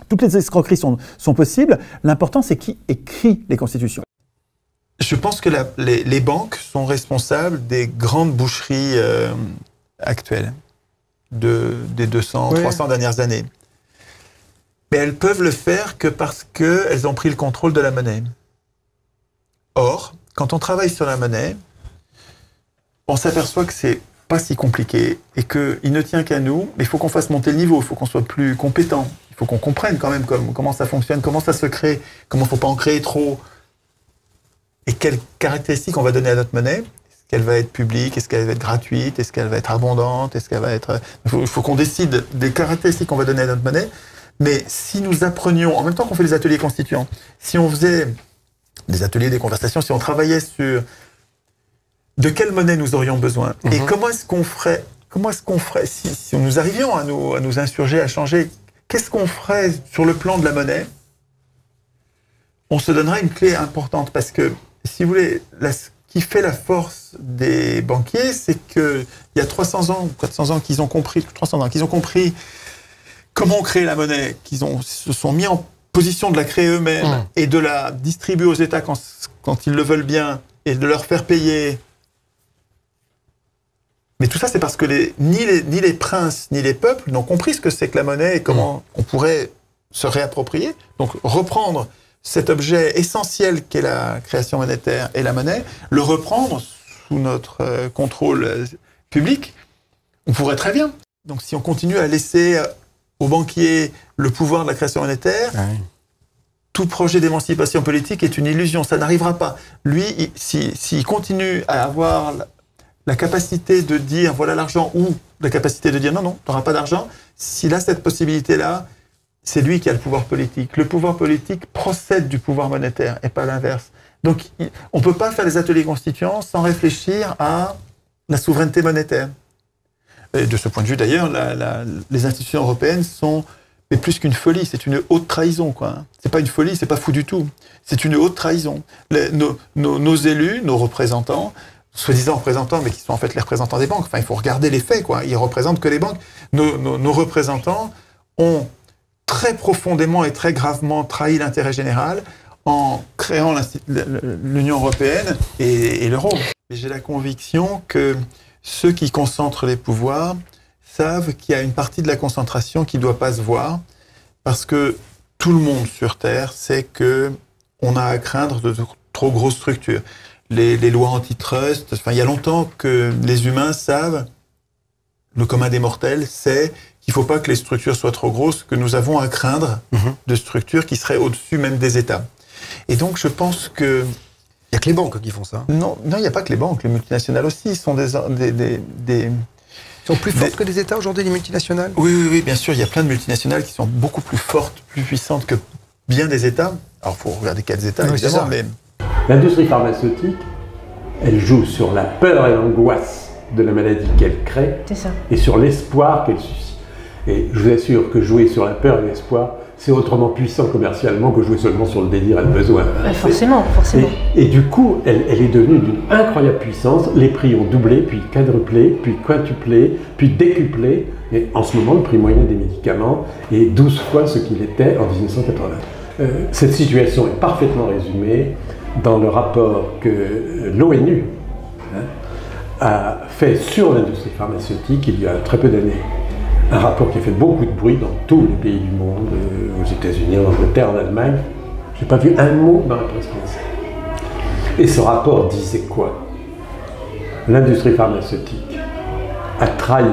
Toutes les escroqueries sont possibles. L'important, c'est qui écrit les constitutions. Je pense que les banques sont responsables des grandes boucheries actuelles des 200, 300 dernières années. Mais elles peuvent le faire que parce qu'elles ont pris le contrôle de la monnaie. Or, quand on travaille sur la monnaie, on s'aperçoit que c'est pas si compliqué et qu'il ne tient qu'à nous, mais il faut qu'on fasse monter le niveau, il faut qu'on soit plus compétent, il faut qu'on comprenne quand même comment ça fonctionne, comment ça se crée, comment il ne faut pas en créer trop, et quelles caractéristiques on va donner à notre monnaie. Est-ce qu'elle va être publique, est-ce qu'elle va être gratuite, est-ce qu'elle va être abondante, est-ce qu'elle va être... Il faut qu'on décide des caractéristiques qu'on va donner à notre monnaie, mais si nous apprenions, en même temps qu'on fait les ateliers constituants, si on faisait des ateliers, des conversations, si on travaillait sur de quelle monnaie nous aurions besoin et comment est-ce qu'on ferait si nous arrivions à nous insurger, à changer, qu'est-ce qu'on ferait sur le plan de la monnaie? On se donnera une clé importante parce que, si vous voulez, ce qui fait la force des banquiers, c'est qu'il y a 300 ans ou 400 ans qu'ils ont compris comment créer la monnaie, se sont mis en position de la créer eux-mêmes et de la distribuer aux États quand ils le veulent bien et de leur faire payer. Mais tout ça, c'est parce que ni les princes ni les peuples n'ont compris ce que c'est que la monnaie et comment on pourrait se réapproprier. Donc reprendre cet objet essentiel qu'est la création monétaire et la monnaie, le reprendre sous notre contrôle public, on pourrait très bien. Donc si on continue à laisser aux banquiers le pouvoir de la création monétaire, tout projet d'émancipation politique est une illusion, ça n'arrivera pas. Lui, s'il continue à avoir la capacité de dire voilà l'argent ou la capacité de dire non, tu n'auras pas d'argent, s'il a cette possibilité-là, c'est lui qui a le pouvoir politique. Le pouvoir politique procède du pouvoir monétaire et pas l'inverse. Donc on ne peut pas faire les ateliers constituants sans réfléchir à la souveraineté monétaire. Et de ce point de vue d'ailleurs, les institutions européennes sont mais plus qu'une folie, c'est une haute trahison, quoi. C'est pas une folie, c'est pas fou du tout. C'est une haute trahison. Nos élus, nos représentants, soi-disant représentants, mais qui sont en fait les représentants des banques. Enfin, il faut regarder les faits, quoi. Ils représentent que les banques. Nos représentants ont très profondément et très gravement trahi l'intérêt général en créant l'Union européenne et l'euro. Et j'ai la conviction que ceux qui concentrent les pouvoirs savent qu'il y a une partie de la concentration qui ne doit pas se voir, parce que tout le monde sur Terre sait qu'on a à craindre de trop grosses structures. Les lois antitrust, il y a longtemps que les humains savent, le commun des mortels sait qu'il ne faut pas que les structures soient trop grosses, que nous avons à craindre de structures qui seraient au-dessus même des États. Et donc je pense que... Il n'y a que les banques qui font ça. Non, il n'y a pas que les banques, les multinationales aussi sont des Ils sont plus fortes que les États aujourd'hui, les multinationales? Oui, bien sûr, il y a plein de multinationales qui sont beaucoup plus fortes, plus puissantes que bien des États. Alors il faut regarder quels États, évidemment, mais... L'industrie pharmaceutique, elle joue sur la peur et l'angoisse de la maladie qu'elle crée et sur l'espoir qu'elle suscite. Et je vous assure que jouer sur la peur et l'espoir, c'est autrement puissant commercialement que jouer seulement sur le désir et le besoin. Forcément. Et du coup, elle est devenue d'une incroyable puissance. Les prix ont doublé, puis quadruplé, puis quintuplé, puis décuplé. Et en ce moment, le prix moyen des médicaments est 12 fois ce qu'il était en 1980. Cette situation est parfaitement résumée dans le rapport que l'ONU a fait sur l'industrie pharmaceutique il y a très peu d'années. Un rapport qui a fait beaucoup de bruit dans tous les pays du monde, aux États-Unis, en Angleterre, en Allemagne. Je n'ai pas vu un mot dans la presse française. Et ce rapport disait quoi? L'industrie pharmaceutique a trahi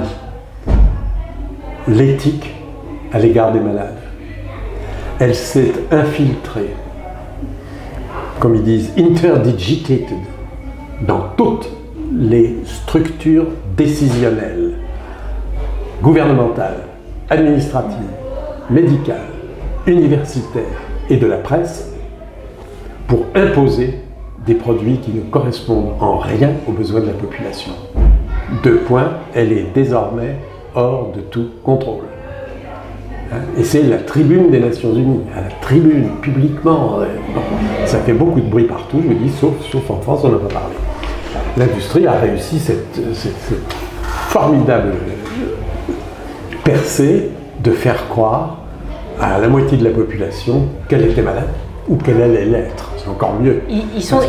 l'éthique à l'égard des malades. Elle s'est infiltrée, comme ils disent, interdigitated, dans toutes les structures décisionnelles, gouvernementales, administratives, médicales, universitaires et de la presse, pour imposer des produits qui ne correspondent en rien aux besoins de la population. 2 points, elle est désormais hors de tout contrôle. Et c'est la tribune des Nations Unies, à la tribune, publiquement. Ça fait beaucoup de bruit partout, je vous dis, sauf en France, on n'en a pas parlé. L'industrie a réussi cette formidable percée de faire croire à la moitié de la population qu'elle était malade ou qu'elle allait l'être. C'est encore mieux. Ils sont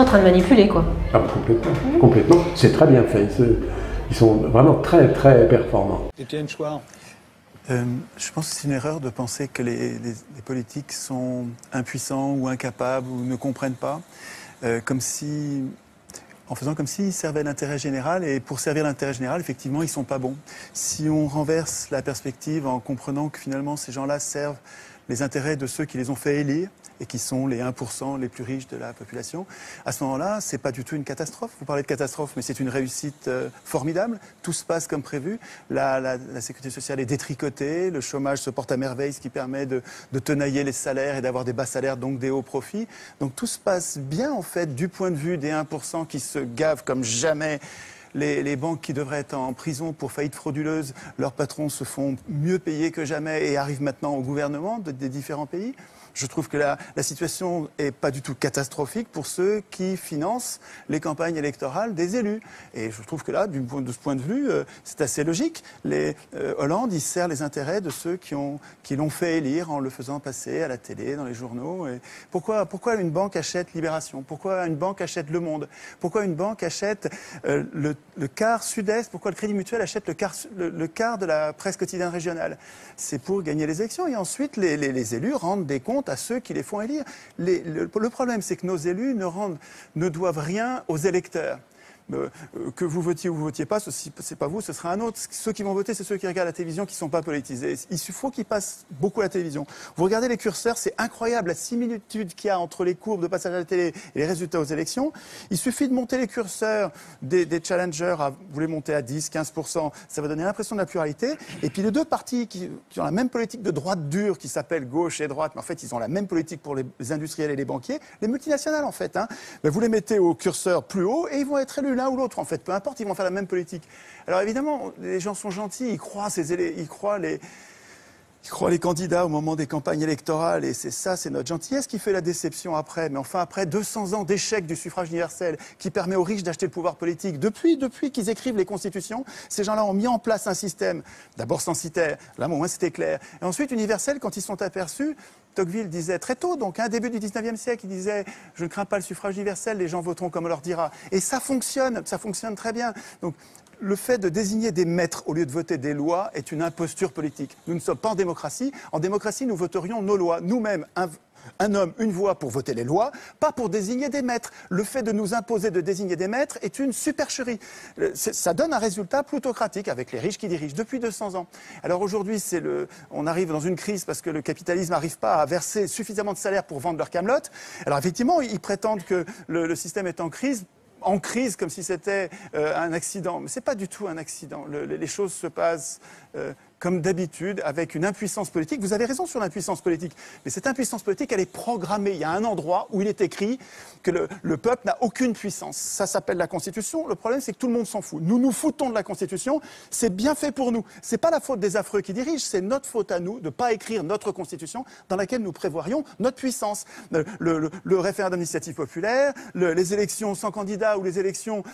en train de manipuler, quoi. Ah, complètement. C'est très bien fait. Ils sont vraiment très, très performants. Étienne Chouard. Je pense que c'est une erreur de penser que les politiques sont impuissants ou incapables ou ne comprennent pas. en faisant comme s'ils servaient l'intérêt général, et pour servir l'intérêt général, effectivement, ils ne sont pas bons. Si on renverse la perspective en comprenant que finalement ces gens-là servent les intérêts de ceux qui les ont fait élire, et qui sont les 1% les plus riches de la population, à ce moment-là, c'est pas du tout une catastrophe. Vous parlez de catastrophe, mais c'est une réussite formidable. Tout se passe comme prévu. La sécurité sociale est détricotée, le chômage se porte à merveille, ce qui permet de tenailler les salaires et d'avoir des bas salaires, donc des hauts profits. Donc tout se passe bien, en fait, du point de vue des 1% qui se gavent comme jamais. Les banques qui devraient être en prison pour faillite frauduleuse, leurs patrons se font mieux payer que jamais et arrivent maintenant au gouvernement des différents pays. Je trouve que la situation est pas du tout catastrophique pour ceux qui financent les campagnes électorales des élus. Et je trouve que là, de ce point de vue, c'est assez logique. Hollande, il sert les intérêts de ceux qui l'ont fait élire en le faisant passer à la télé, dans les journaux. Et pourquoi une banque achète Libération? Pourquoi une banque achète Le Monde? Pourquoi une banque achète le quart Sud-Est? Pourquoi le Crédit Mutuel achète le quart de la presse quotidienne régionale? C'est pour gagner les élections. Et ensuite, les élus rendent des comptes à ceux qui les font élire. Le problème, c'est que nos élus ne doivent rien aux électeurs. Que vous votiez ou vous votiez pas, c'est pas vous, ce sera un autre. Ceux qui vont voter, c'est ceux qui regardent la télévision, qui sont pas politisés. Il faut qu'ils passent beaucoup à la télévision. Vous regardez les curseurs, c'est incroyable la similitude qu'il y a entre les courbes de passage à la télé et les résultats aux élections. Il suffit de monter les curseurs des challengers, vous les montez à 10, 15%, ça va donner l'impression de la pluralité. Et puis les deux partis qui ont la même politique de droite dure, qui s'appelle gauche et droite, mais en fait ils ont la même politique pour les industriels et les banquiers, les multinationales en fait. Ben, vous les mettez au curseur plus haut et ils vont être élus l'un ou l'autre, en fait, peu importe, ils vont faire la même politique. Alors évidemment, les gens sont gentils, ils croient les candidats au moment des campagnes électorales, et c'est notre gentillesse qui fait la déception après. Mais enfin, après 200 ans d'échec du suffrage universel, qui permet aux riches d'acheter le pouvoir politique, depuis qu'ils écrivent les constitutions, ces gens-là ont mis en place un système, d'abord censitaire, là au moins c'était clair, et ensuite universel quand ils sont aperçus. Tocqueville disait très tôt, donc début du 19e siècle, il disait « Je ne crains pas le suffrage universel, les gens voteront comme on leur dira ». Et ça fonctionne très bien. Donc, le fait de désigner des maîtres au lieu de voter des lois est une imposture politique. Nous ne sommes pas en démocratie. En démocratie, nous voterions nos lois. Nous-mêmes, un homme, une voix pour voter les lois, pas pour désigner des maîtres. Le fait de nous imposer de désigner des maîtres est une supercherie. Ça donne un résultat plutocratique avec les riches qui dirigent depuis 200 ans. Alors aujourd'hui, on arrive dans une crise parce que le capitalisme n'arrive pas à verser suffisamment de salaire pour vendre leur camelote. Alors effectivement, ils prétendent que le système est en crise comme si c'était un accident. Mais c'est pas du tout un accident. Les choses se passent comme d'habitude, avec une impuissance politique. Vous avez raison sur l'impuissance politique, mais cette impuissance politique, elle est programmée. Il y a un endroit où il est écrit que le peuple n'a aucune puissance. Ça s'appelle la Constitution. Le problème, c'est que tout le monde s'en fout. Nous nous foutons de la Constitution. C'est bien fait pour nous. C'est pas la faute des affreux qui dirigent, c'est notre faute à nous de pas écrire notre Constitution dans laquelle nous prévoirions notre puissance. Le référendum d'initiative populaire, les élections sans candidat ou les élections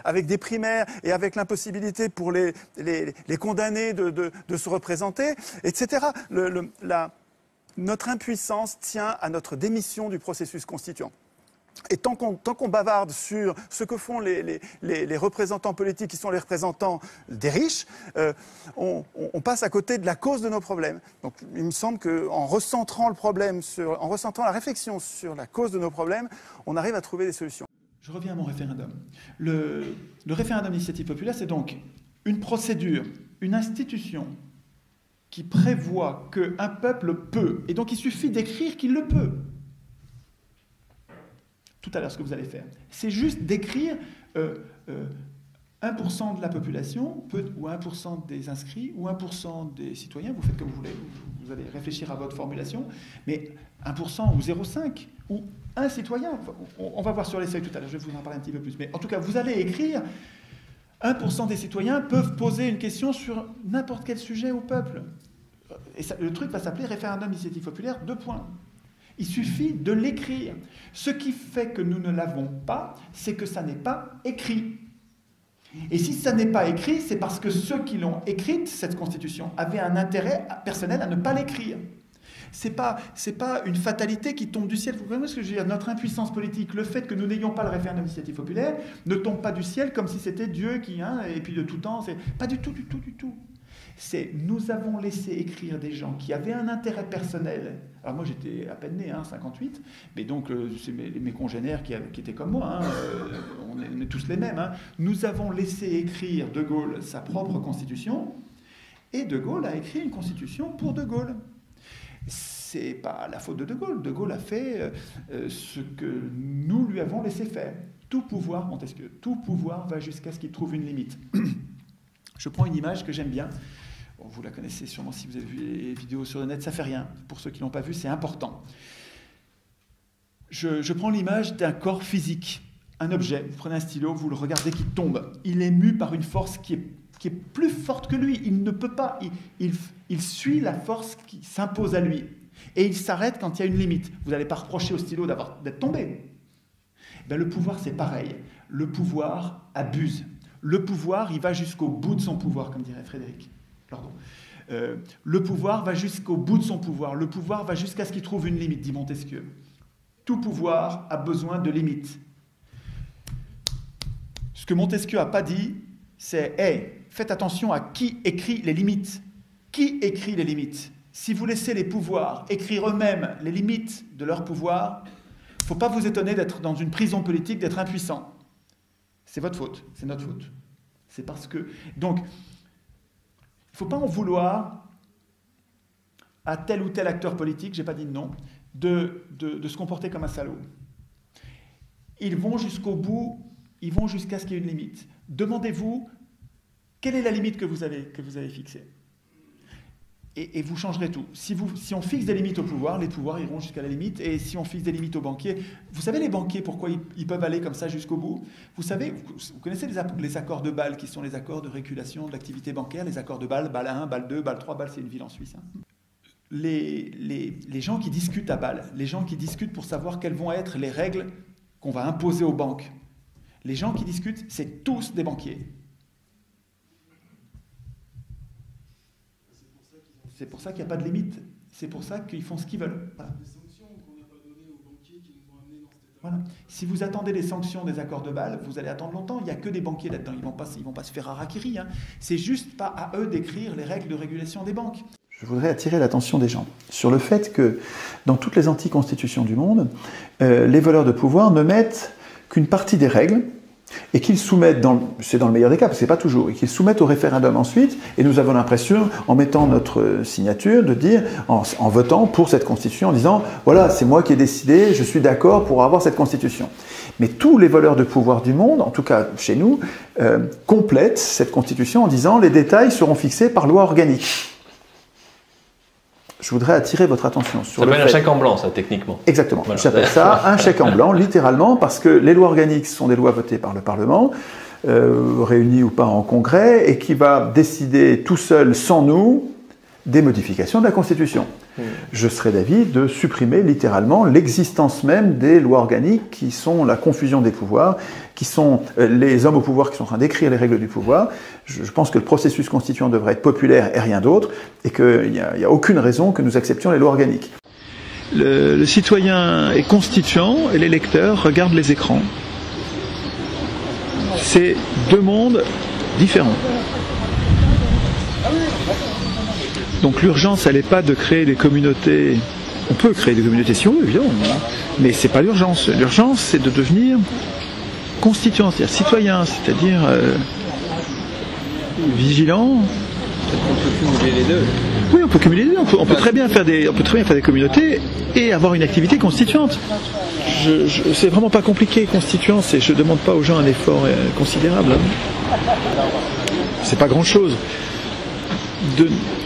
avec des primaires et avec l'impossibilité pour les condamnés de se représenter, etc. Notre impuissance tient à notre démission du processus constituant. Et tant qu'on bavarde sur ce que font les représentants politiques qui sont les représentants des riches, on passe à côté de la cause de nos problèmes. Donc il me semble qu'en recentrant la réflexion sur la cause de nos problèmes, on arrive à trouver des solutions. Je reviens à mon référendum. Le référendum d'initiative populaire, c'est donc une procédure, une institution qui prévoit qu'un peuple peut, et donc il suffit d'écrire qu'il le peut. Tout à l'heure, ce que vous allez faire, c'est juste d'écrire 1% de la population, ou 1% des inscrits, ou 1% des citoyens, vous faites comme vous voulez, vous allez réfléchir à votre formulation, mais 1% ou 0,5, ou un citoyen, on va voir sur les seuils tout à l'heure, je vais vous en parler un petit peu plus, mais en tout cas, vous allez écrire 1% des citoyens peuvent poser une question sur n'importe quel sujet au peuple. Et le truc va s'appeler référendum d'initiative populaire, 2 points. Il suffit de l'écrire. Ce qui fait que nous ne l'avons pas, c'est que ça n'est pas écrit. Et si ça n'est pas écrit, c'est parce que ceux qui l'ont écrite, cette constitution, avaient un intérêt personnel à ne pas l'écrire. C'est pas une fatalité qui tombe du ciel. Vous comprenez ce que je veux dire? Notre impuissance politique, le fait que nous n'ayons pas le référendum d'initiative populaire, ne tombe pas du ciel comme si c'était Dieu qui, et puis de tout temps, c'est pas du tout. C'est nous avons laissé écrire des gens qui avaient un intérêt personnel. Alors moi j'étais à peine né, 58, mais donc c'est mes congénères qui étaient comme moi, on est tous les mêmes. Nous avons laissé écrire De Gaulle sa propre constitution, et De Gaulle a écrit une constitution pour De Gaulle. C'est pas la faute de De Gaulle. De Gaulle a fait ce que nous lui avons laissé faire. Tout pouvoir, Montesquieu, tout pouvoir va jusqu'à ce qu'il trouve une limite. Je prends une image que j'aime bien. Bon, vous la connaissez sûrement si vous avez vu les vidéos sur le net, ça fait rien. Pour ceux qui ne l'ont pas vu, c'est important. Je prends l'image d'un corps physique, un objet. Vous prenez un stylo, vous le regardez qui tombe. Il est mu par une force qui est plus forte que lui. Il ne peut pas. Il suit la force qui s'impose à lui. Et il s'arrête quand il y a une limite. Vous n'allez pas reprocher au stylo d'être tombé. Ben, le pouvoir, c'est pareil. Le pouvoir abuse. Le pouvoir, il va jusqu'au bout de son pouvoir, comme dirait Frédéric Lordon. Le pouvoir va jusqu'au bout de son pouvoir. Le pouvoir va jusqu'à ce qu'il trouve une limite, dit Montesquieu. Tout pouvoir a besoin de limites. Ce que Montesquieu n'a pas dit, c'est « Hey, faites attention à qui écrit les limites. Qui écrit les limites ? Si vous laissez les pouvoirs écrire eux-mêmes les limites de leur pouvoir, il ne faut pas vous étonner d'être dans une prison politique, d'être impuissant. C'est votre faute, c'est notre faute. C'est parce que... Donc, il ne faut pas en vouloir à tel ou tel acteur politique, je n'ai pas dit de nom, de se comporter comme un salaud. Ils vont jusqu'au bout, ils vont jusqu'à ce qu'il y ait une limite. Demandez-vous, quelle est la limite que vous avez fixée ? Et vous changerez tout. Si on fixe des limites au pouvoir, les pouvoirs iront jusqu'à la limite. Et si on fixe des limites aux banquiers, vous savez les banquiers, pourquoi ils peuvent aller comme ça jusqu'au bout ? Vous savez, vous connaissez les accords de Bâle, qui sont les accords de régulation de l'activité bancaire, les accords de Bâle, Bâle 1, Bâle 2, Bâle 3, Bâle c'est une ville en Suisse. Les gens qui discutent à Bâle, les gens qui discutent pour savoir quelles vont être les règles qu'on va imposer aux banques, les gens qui discutent, c'est tous des banquiers. C'est pour ça qu'il n'y a pas de limite. C'est pour ça qu'ils font ce qu'ils veulent. Voilà. Des sanctions qu'on n'a pas données aux banquiers qui nous ont amenés dans cet état. Voilà. Si vous attendez les sanctions des accords de Bâle, vous allez attendre longtemps. Il n'y a que des banquiers là-dedans. Ils vont pas se faire harakiri. C'est juste pas à eux d'écrire les règles de régulation des banques. Je voudrais attirer l'attention des gens sur le fait que dans toutes les anticonstitutions du monde, les voleurs de pouvoir ne mettent qu'une partie des règles et qu'ils soumettent, c'est dans le meilleur des cas, parce que c'est pas toujours, et qu'ils soumettent au référendum ensuite, et nous avons l'impression, en mettant notre signature, de dire, en votant pour cette constitution, en disant, voilà, c'est moi qui ai décidé, je suis d'accord pour avoir cette constitution. Mais tous les voleurs de pouvoir du monde, en tout cas chez nous, complètent cette constitution en disant, les détails seront fixés par loi organique. Je voudrais attirer votre attention sur ça s'appelle un chèque en blanc, ça, techniquement. Exactement. Voilà. J'appelle ça un chèque en blanc, littéralement, parce que les lois organiques sont des lois votées par le Parlement, réunies ou pas en congrès, et qui va décider tout seul, sans nous, des modifications de la Constitution. Je serais d'avis de supprimer littéralement l'existence même des lois organiques qui sont la confusion des pouvoirs, qui sont les hommes au pouvoir qui sont en train d'écrire les règles du pouvoir. Je pense que le processus constituant devrait être populaire et rien d'autre, et qu'il n'y a aucune raison que nous acceptions les lois organiques. Le citoyen est constituant et l'électeur regarde les écrans. C'est deux mondes différents. Donc l'urgence, elle n'est pas de créer des communautés. On peut créer des communautés si on veut, évidemment, mais c'est pas l'urgence. L'urgence, c'est de devenir constituant, c'est-à-dire citoyen, c'est-à-dire vigilant. Peut-être qu'on peut cumuler les deux. Oui, on peut cumuler les deux. On peut très bien faire des communautés et avoir une activité constituante. C'est vraiment pas compliqué, constituant. Je demande pas aux gens un effort considérable. C'est pas grand-chose.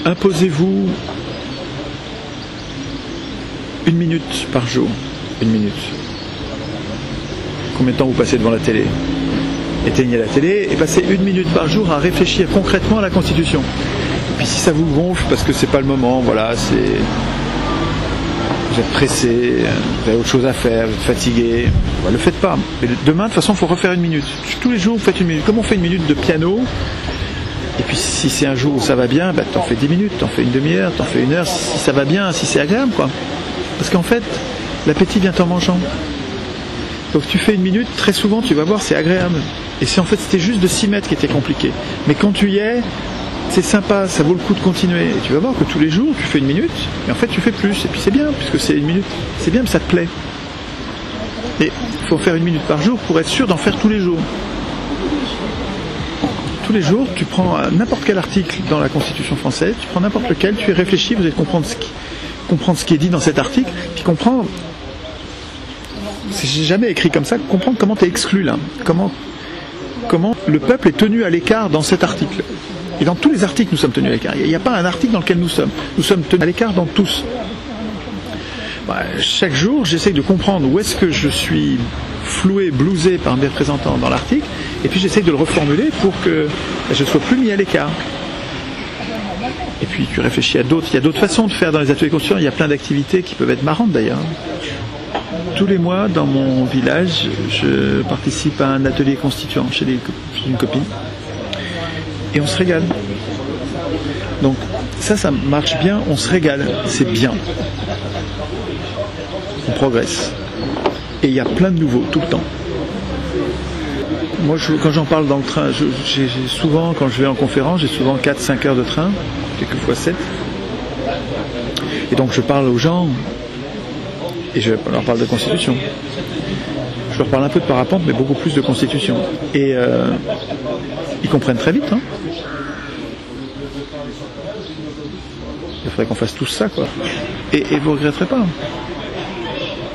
Imposez-vous 1 minute par jour. 1 minute. Combien de temps vous passez devant la télé? Éteignez la télé et passez 1 minute par jour à réfléchir concrètement à la Constitution. Et puis si ça vous gonfle parce que c'est pas le moment, voilà, vous êtes pressé, vous avez autre chose à faire, vous êtes fatigué, ne le faites pas. Mais demain, de toute façon, il faut refaire 1 minute. Tous les jours, vous faites 1 minute. Comme on fait 1 minute de piano, et puis si c'est un jour où ça va bien, bah, t'en fais 10 minutes, t'en fais une demi-heure, t'en fais 1 heure, si ça va bien, si c'est agréable, quoi. Parce qu'en fait, l'appétit vient en mangeant. Donc tu fais 1 minute, très souvent tu vas voir, c'est agréable. Et c'est en fait, c'était juste de s'y mettre qui était compliqué. Mais quand tu y es, c'est sympa, ça vaut le coup de continuer. Et tu vas voir que tous les jours, tu fais 1 minute, et en fait, tu fais plus. Et puis c'est bien, puisque c'est 1 minute. C'est bien, mais ça te plaît. Et il faut faire 1 minute par jour pour être sûr d'en faire tous les jours. Tous les jours, tu prends n'importe quel article dans la Constitution française, tu prends n'importe lequel, tu y réfléchis, vous allez comprendre ce qui est dit dans cet article, puis comprendre, j'ai jamais écrit comme ça, comprendre comment tu es exclu là, comment le peuple est tenu à l'écart dans cet article. Et dans tous les articles, nous sommes tenus à l'écart. Il n'y a pas un article dans lequel nous sommes tenus à l'écart dans tous. Chaque jour, j'essaye de comprendre où est-ce que je suis floué, blousé par mes représentants dans l'article, et puis j'essaye de le reformuler pour que je ne sois plus mis à l'écart. Et puis tu réfléchis à d'autres. Il y a d'autres façons de faire dans les ateliers constituants. Il y a plein d'activités qui peuvent être marrantes d'ailleurs. Tous les mois, dans mon village, je participe à un atelier constituant chez une copine. Et on se régale. Donc ça marche bien, on se régale. C'est bien. On progresse. Et il y a plein de nouveaux, tout le temps. Moi, quand j'en parle dans le train, j'ai souvent, quand je vais en conférence, j'ai souvent 4-5 heures de train, quelquefois 7. Et donc je parle aux gens, et je leur parle de Constitution. Je leur parle un peu de parapente, mais beaucoup plus de Constitution. Et ils comprennent très vite. Hein. Il faudrait qu'on fasse tous ça, quoi. Et vous ne regretterez pas.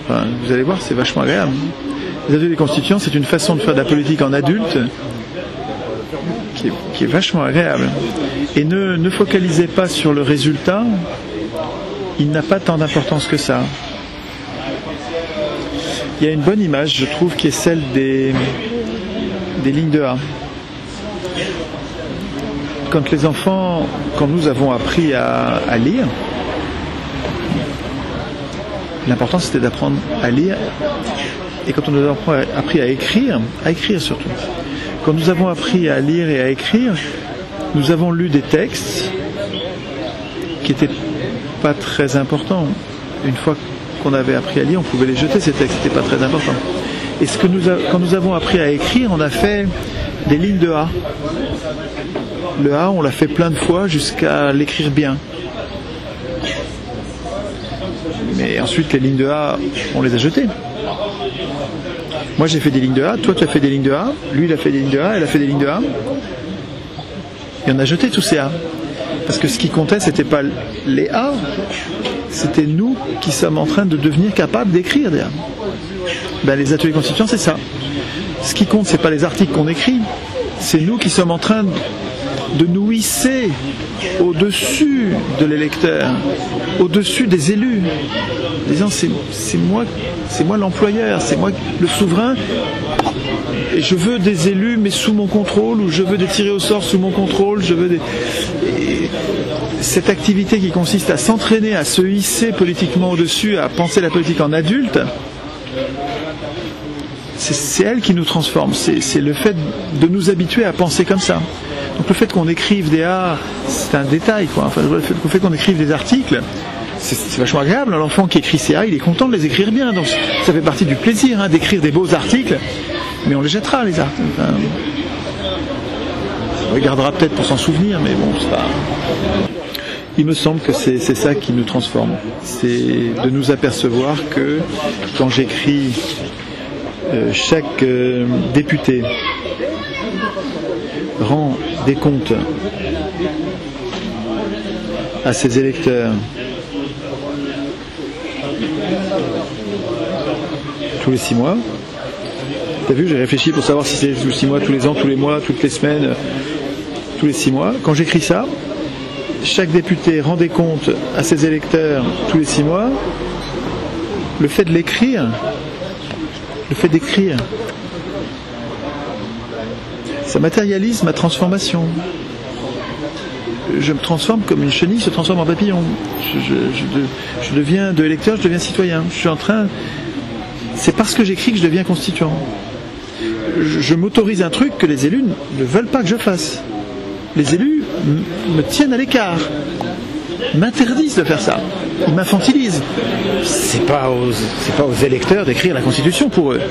Enfin, vous allez voir, c'est vachement agréable. Les ateliers constituants, c'est une façon de faire de la politique en adulte qui est vachement agréable. Et ne focalisez pas sur le résultat, il n'a pas tant d'importance que ça. Il y a une bonne image, je trouve, qui est celle des lignes de A. Quand nous avons appris à lire, l'important c'était d'apprendre à lire. Et quand on nous a appris à écrire surtout. Quand nous avons appris à lire et à écrire, nous avons lu des textes qui n'étaient pas très importants. Une fois qu'on avait appris à lire, on pouvait les jeter, ces textes, c'était pas très important. Et quand nous avons appris à écrire, on a fait des lignes de A. Le A, on l'a fait plein de fois jusqu'à l'écrire bien. Mais ensuite, les lignes de A, on les a jetées. Moi, j'ai fait des lignes de A, toi, tu as fait des lignes de A, lui, il a fait des lignes de A, elle a fait des lignes de A. Et on a jeté tous ces A. Parce que ce qui comptait, c'était pas les A, c'était nous qui sommes en train de devenir capables d'écrire des A. Ben, les ateliers constituants, c'est ça. Ce qui compte, c'est pas les articles qu'on écrit, c'est nous qui sommes en train de nous hisser au-dessus de l'électeur, au-dessus des élus, disant c'est moi l'employeur, c'est moi le souverain, et je veux des élus mais sous mon contrôle, ou je veux des tirés au sort sous mon contrôle, Et cette activité qui consiste à s'entraîner, à se hisser politiquement au-dessus, à penser la politique en adulte, c'est elle qui nous transforme, c'est le fait de nous habituer à penser comme ça. Donc le fait qu'on écrive des A, c'est un détail, quoi. Enfin, le fait qu'on écrive des articles, c'est vachement agréable. L'enfant qui écrit ses A, il est content de les écrire bien. Donc ça fait partie du plaisir, hein, d'écrire des beaux articles, mais on les jettera, les articles. Enfin, on les gardera peut-être pour s'en souvenir, mais bon, c'est pas... Il me semble que c'est ça qui nous transforme. C'est de nous apercevoir que quand j'écris chaque député rend des comptes à ses électeurs tous les 6 mois. T'as vu, j'ai réfléchi pour savoir si c'est tous les 6 mois, tous les ans, tous les mois, toutes les semaines, tous les 6 mois. Quand j'écris ça, chaque député rend des comptes à ses électeurs tous les 6 mois. Le fait de l'écrire, le fait d'écrire, ça matérialise ma transformation. Je me transforme comme une chenille se transforme en papillon. Je deviens de électeur, je deviens citoyen. Je suis en train... C'est parce que j'écris que je deviens constituant. Je m'autorise un truc que les élus ne veulent pas que je fasse. Les élus me tiennent à l'écart, m'interdisent de faire ça. Ils m'infantilisent. C'est pas aux électeurs d'écrire la Constitution pour eux.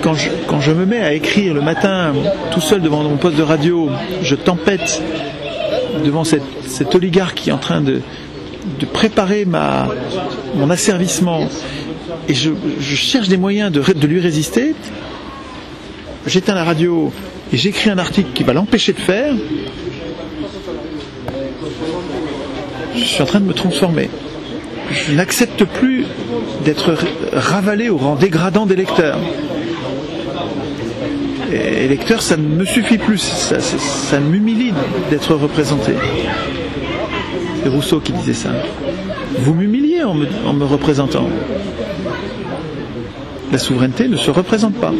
quand je me mets à écrire le matin, tout seul devant mon poste de radio, je tempête devant cet oligarque qui est en train de préparer mon asservissement, et je cherche des moyens de lui résister, j'éteins la radio et j'écris un article qui va l'empêcher de faire, je suis en train de me transformer. Je n'accepte plus d'être ravalé au rang dégradant des lecteurs. Et lecteurs, ça ne me suffit plus, ça m'humilie d'être représenté. C'est Rousseau qui disait ça. Vous m'humiliez en me représentant. La souveraineté ne se représente pas.